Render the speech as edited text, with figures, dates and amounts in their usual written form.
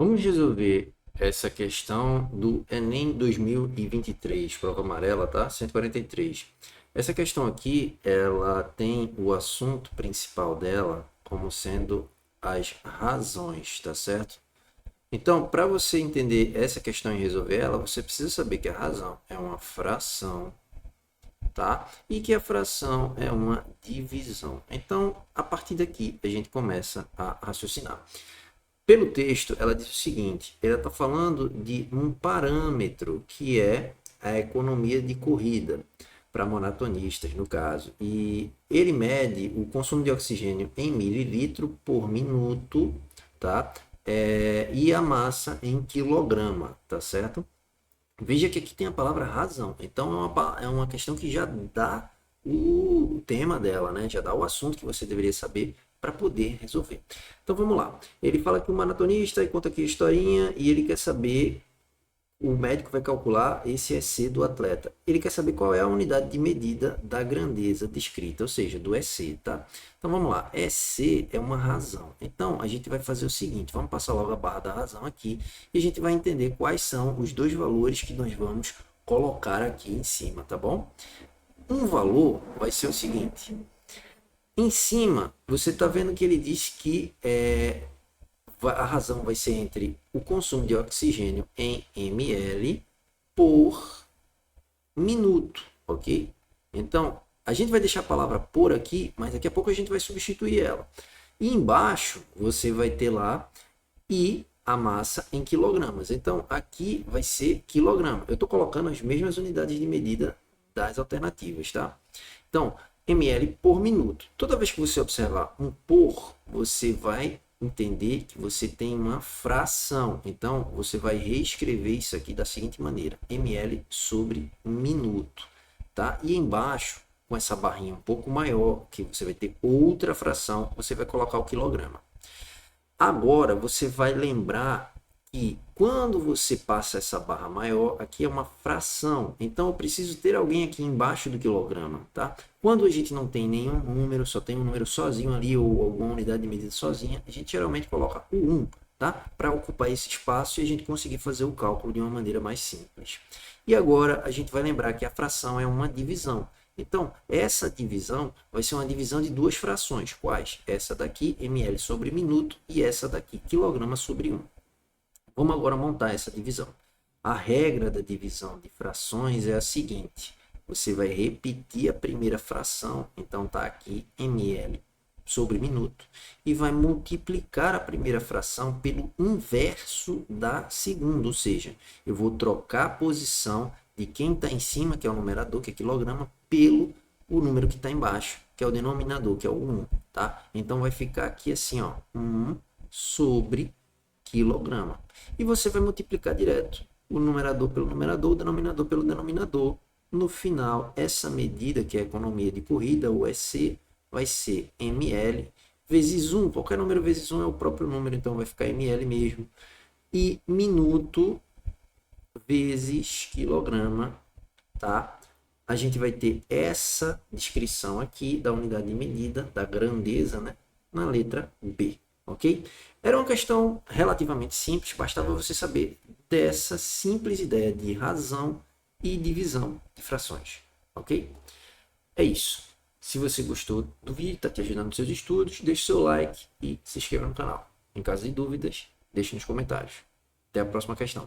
Vamos resolver essa questão do Enem 2023, prova amarela, tá? 143. Essa questão aqui, ela tem o assunto principal dela como sendo as razões, tá certo? Então, para você entender essa questão e resolver ela, você precisa saber que a razão é uma fração, tá? E que a fração é uma divisão. Então, a partir daqui, a gente começa a raciocinar. Pelo texto, ela diz o seguinte: ela está falando de um parâmetro que é a economia de corrida para maratonistas, no caso, e ele mede o consumo de oxigênio em mililitro por minuto, tá? E a massa em quilograma, tá certo? Veja que aqui tem a palavra razão. Então é uma questão que já dá o tema dela, né? Já dá o assunto que você deveria saber para poder resolver. Então vamos lá. Ele fala que o maratonista, e conta aqui a historinha, e ele quer saber, o médico vai calcular esse EC do atleta. Ele quer saber qual é a unidade de medida da grandeza descrita, ou seja, do EC, tá? Então vamos lá. EC é uma razão. Então a gente vai fazer o seguinte, vamos passar logo a barra da razão aqui e a gente vai entender quais são os dois valores que nós vamos colocar aqui em cima, tá bom? Um valor vai ser o seguinte. Em cima, você está vendo que ele diz que a razão vai ser entre o consumo de oxigênio em ml por minuto, ok? Então, a gente vai deixar a palavra por aqui, mas daqui a pouco a gente vai substituir ela. E embaixo você vai ter lá e a massa em quilogramas. Então, aqui vai ser quilograma. Eu estou colocando as mesmas unidades de medida das alternativas, tá? Então, ml por minuto. Toda vez que você observar um por, você vai entender que você tem uma fração. Então, você vai reescrever isso aqui da seguinte maneira: ml sobre minuto, tá? E embaixo, com essa barrinha um pouco maior, que você vai ter outra fração, você vai colocar o quilograma. Agora, você vai lembrar que quando você passa essa barra maior, aqui é uma fração. Então, eu preciso ter alguém aqui embaixo do quilograma, tá? Quando a gente não tem nenhum número, só tem um número sozinho ali, ou alguma unidade de medida sozinha, a gente geralmente coloca o 1, tá? Para ocupar esse espaço e a gente conseguir fazer o cálculo de uma maneira mais simples. E agora, a gente vai lembrar que a fração é uma divisão. Então, essa divisão vai ser uma divisão de duas frações. Quais? Essa daqui, ml sobre minuto, e essa daqui, quilograma sobre 1. Vamos agora montar essa divisão. A regra da divisão de frações é a seguinte: você vai repetir a primeira fração, então está aqui ml sobre minuto, e vai multiplicar a primeira fração pelo inverso da segunda, ou seja, eu vou trocar a posição de quem está em cima, que é o numerador, que é quilograma, pelo o número que está embaixo, que é o denominador, que é o 1, tá? Então vai ficar aqui assim, ó, 1 sobre quilograma. E você vai multiplicar direto o numerador pelo numerador, o denominador pelo denominador. No final, essa medida, que é a economia de corrida, o EC, vai ser ml vezes 1. Qualquer número vezes 1 é o próprio número, então vai ficar ml mesmo. E minuto vezes quilograma, tá? A gente vai ter essa descrição aqui da unidade de medida, da grandeza, né? Na letra B, ok? Era uma questão relativamente simples, bastava você saber dessa simples ideia de razão e divisão de frações, ok? É isso. Se você gostou do vídeo, está te ajudando nos seus estudos, deixe seu like e se inscreva no canal. Em caso de dúvidas, deixe nos comentários. Até a próxima questão.